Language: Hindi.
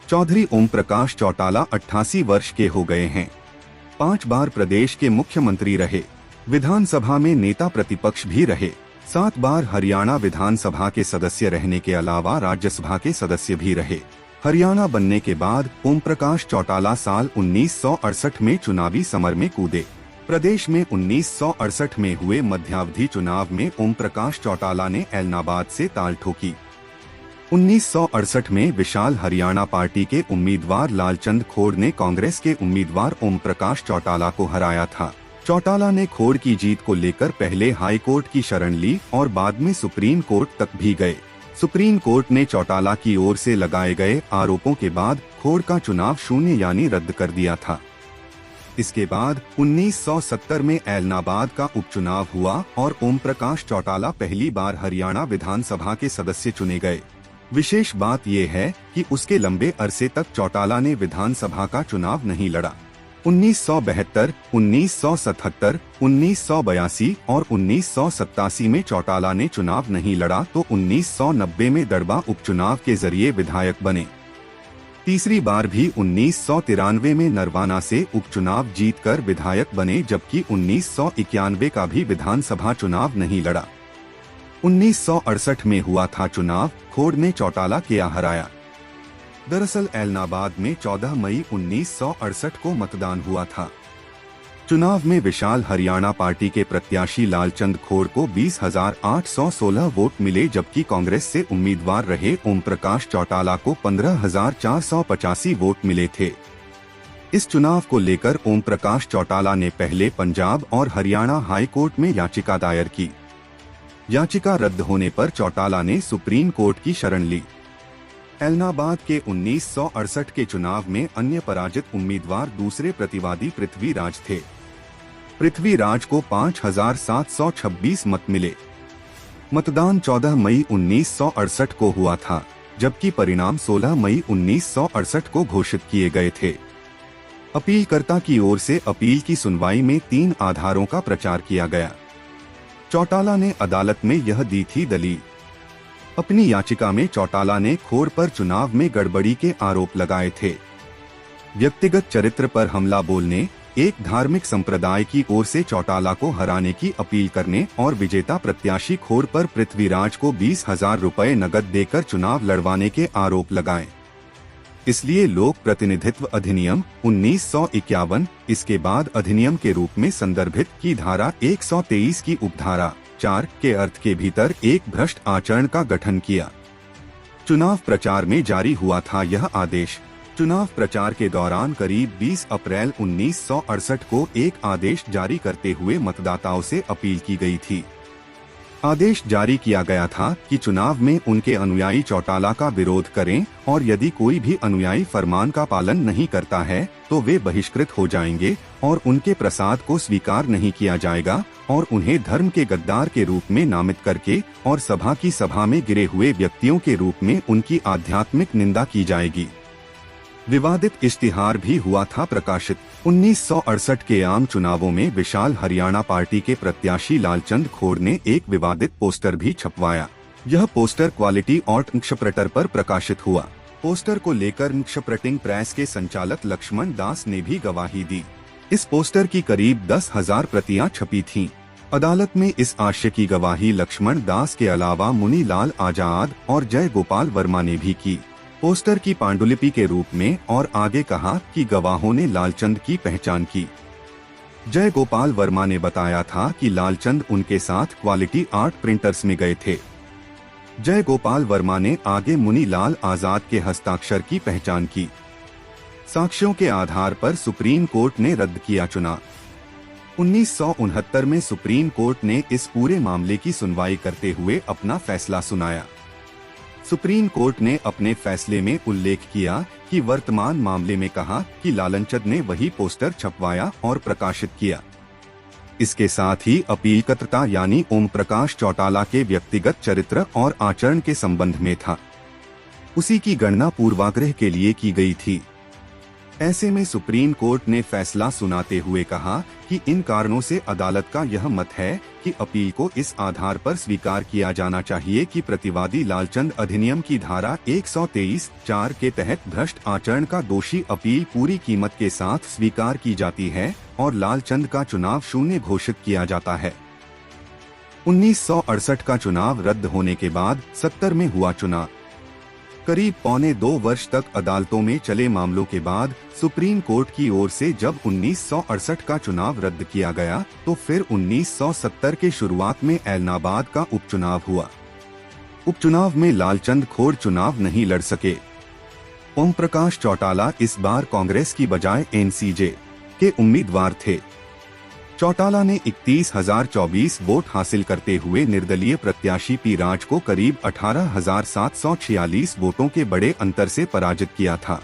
चौधरी ओम प्रकाश चौटाला 88 वर्ष के हो गए हैं। 5 बार प्रदेश के मुख्यमंत्री रहे, विधानसभा में नेता प्रतिपक्ष भी रहे, 7 बार हरियाणा विधानसभा के सदस्य रहने के अलावा राज्यसभा के सदस्य भी रहे। हरियाणा बनने के बाद ओम प्रकाश चौटाला साल 1968 में चुनावी समर में कूदे। प्रदेश में 1968 में हुए मध्यावधि चुनाव में ओम प्रकाश चौटाला ने ऐलनाबाद से ताल ठोकी। 1968 में विशाल हरियाणा पार्टी के उम्मीदवार लालचंद खोड़ ने कांग्रेस के उम्मीदवार ओम प्रकाश चौटाला को हराया था। चौटाला ने खोड़ की जीत को लेकर पहले हाई कोर्ट की शरण ली और बाद में सुप्रीम कोर्ट तक भी गए। सुप्रीम कोर्ट ने चौटाला की ओर से लगाए गए आरोपों के बाद खोड़ का चुनाव शून्य यानी रद्द कर दिया था। इसके बाद 1970 में ऐलनाबाद का उपचुनाव हुआ और ओम प्रकाश चौटाला पहली बार हरियाणा विधानसभा के सदस्य चुने गए। विशेष बात यह है कि उसके लंबे अरसे तक चौटाला ने विधानसभा का चुनाव नहीं लड़ा। 1972, 1977, 1982 और 1987 में चौटाला ने चुनाव नहीं लड़ा तो 1990 में दड़बा उपचुनाव के जरिए विधायक बने। तीसरी बार भी 1993 में नरवाना से उपचुनाव जीतकर विधायक बने, जबकि 1991 का भी विधानसभा चुनाव नहीं लड़ा। 1968 में हुआ था चुनाव, खोड़ ने चौटाला किया हराया। दरअसल ऐलनाबाद में 14 मई 1968 को मतदान हुआ था। चुनाव में विशाल हरियाणा पार्टी के प्रत्याशी लालचंद खोड़ को 20,816 वोट मिले, जबकि कांग्रेस से उम्मीदवार रहे ओम प्रकाश चौटाला को 15,485 वोट मिले थे। इस चुनाव को लेकर ओम प्रकाश चौटाला ने पहले पंजाब और हरियाणा हाई कोर्ट में याचिका दायर की। याचिका रद्द होने पर चौटाला ने सुप्रीम कोर्ट की शरण ली। ऐलनाबाद के 1968 के चुनाव में अन्य पराजित उम्मीदवार दूसरे प्रतिवादी पृथ्वीराज थे। पृथ्वीराज को 5,726 मत मिले। मतदान 14 मई 1968 को हुआ था, जबकि परिणाम 16 मई 1968 को घोषित किए गए थे। अपीलकर्ता की ओर से अपील की सुनवाई में 3 आधारों का प्रचार किया गया। चौटाला ने अदालत में यह दी थी दलील। अपनी याचिका में चौटाला ने खोड़ पर चुनाव में गड़बड़ी के आरोप लगाए थे। व्यक्तिगत चरित्र पर हमला बोलने, एक धार्मिक संप्रदाय की ओर से चौटाला को हराने की अपील करने और विजेता प्रत्याशी खोड़ पर पृथ्वीराज को 20,000 रुपए नकद देकर चुनाव लड़वाने के आरोप लगाए। इसलिए लोक प्रतिनिधित्व अधिनियम 1951, इसके बाद अधिनियम के रूप में संदर्भित की धारा 123 की उपधारा 4 के अर्थ के भीतर एक भ्रष्ट आचरण का गठन किया। चुनाव प्रचार में जारी हुआ था यह आदेश। चुनाव प्रचार के दौरान करीब 20 अप्रैल 1968 को एक आदेश जारी करते हुए मतदाताओं से अपील की गई थी। आदेश जारी किया गया था कि चुनाव में उनके अनुयायी चौटाला का विरोध करें और यदि कोई भी अनुयायी फरमान का पालन नहीं करता है तो वे बहिष्कृत हो जाएंगे और उनके प्रसाद को स्वीकार नहीं किया जाएगा और उन्हें धर्म के गद्दार के रूप में नामित करके और सभा की सभा में गिरे हुए व्यक्तियों के रूप में उनकी आध्यात्मिक निंदा की जाएगी। विवादित इश्तिहार भी हुआ था प्रकाशित। 1968 के आम चुनावों में विशाल हरियाणा पार्टी के प्रत्याशी लालचंद खोड़ ने एक विवादित पोस्टर भी छपवाया। यह पोस्टर क्वालिटी आर्ट इंक्शप्रेटर पर प्रकाशित हुआ। पोस्टर को लेकर इंक्शप्रेटिंग प्रेस के संचालक लक्ष्मण दास ने भी गवाही दी। इस पोस्टर की करीब 10,000 प्रतियां छपी थीं। अदालत में इस आशय की गवाही लक्ष्मण दास के अलावा मुनी लाल आजाद और जय गोपाल वर्मा ने भी की। पोस्टर की पांडुलिपि के रूप में और आगे कहा कि गवाहों ने लालचंद की पहचान की। जय गोपाल वर्मा ने बताया था कि लालचंद उनके साथ क्वालिटी आर्ट प्रिंटर्स में गए थे। जय गोपाल वर्मा ने आगे मुनी लाल आजाद के हस्ताक्षर की पहचान की। साक्ष्यों के आधार पर सुप्रीम कोर्ट ने रद्द किया चुनाव। 1969 में सुप्रीम कोर्ट ने इस पूरे मामले की सुनवाई करते हुए अपना फैसला सुनाया। सुप्रीम कोर्ट ने अपने फैसले में उल्लेख किया कि वर्तमान मामले में कहा कि लालचंद ने वही पोस्टर छपवाया और प्रकाशित किया। इसके साथ ही अपीलकर्ता यानी ओम प्रकाश चौटाला के व्यक्तिगत चरित्र और आचरण के संबंध में था। उसी की गणना पूर्वाग्रह के लिए की गई थी। ऐसे में सुप्रीम कोर्ट ने फैसला सुनाते हुए कहा कि इन कारणों से अदालत का यह मत है कि अपील को इस आधार पर स्वीकार किया जाना चाहिए कि प्रतिवादी लालचंद अधिनियम की धारा 123(4) के तहत भ्रष्ट आचरण का दोषी अपील पूरी कीमत के साथ स्वीकार की जाती है और लालचंद का चुनाव शून्य घोषित किया जाता है। 1968 का चुनाव रद्द होने के बाद 70 में हुआ चुनाव। करीब पौने 2 वर्ष तक अदालतों में चले मामलों के बाद सुप्रीम कोर्ट की ओर से जब 1968 का चुनाव रद्द किया गया तो फिर 1970 के शुरुआत में ऐलनाबाद का उपचुनाव हुआ। उपचुनाव में लालचंद खोड़ चुनाव नहीं लड़ सके। ओम प्रकाश चौटाला इस बार कांग्रेस की बजाय एनसीजे के उम्मीदवार थे। चौटाला ने 31,024 वोट हासिल करते हुए निर्दलीय प्रत्याशी पी राज को करीब 18,746 वोटों के बड़े अंतर से पराजित किया था।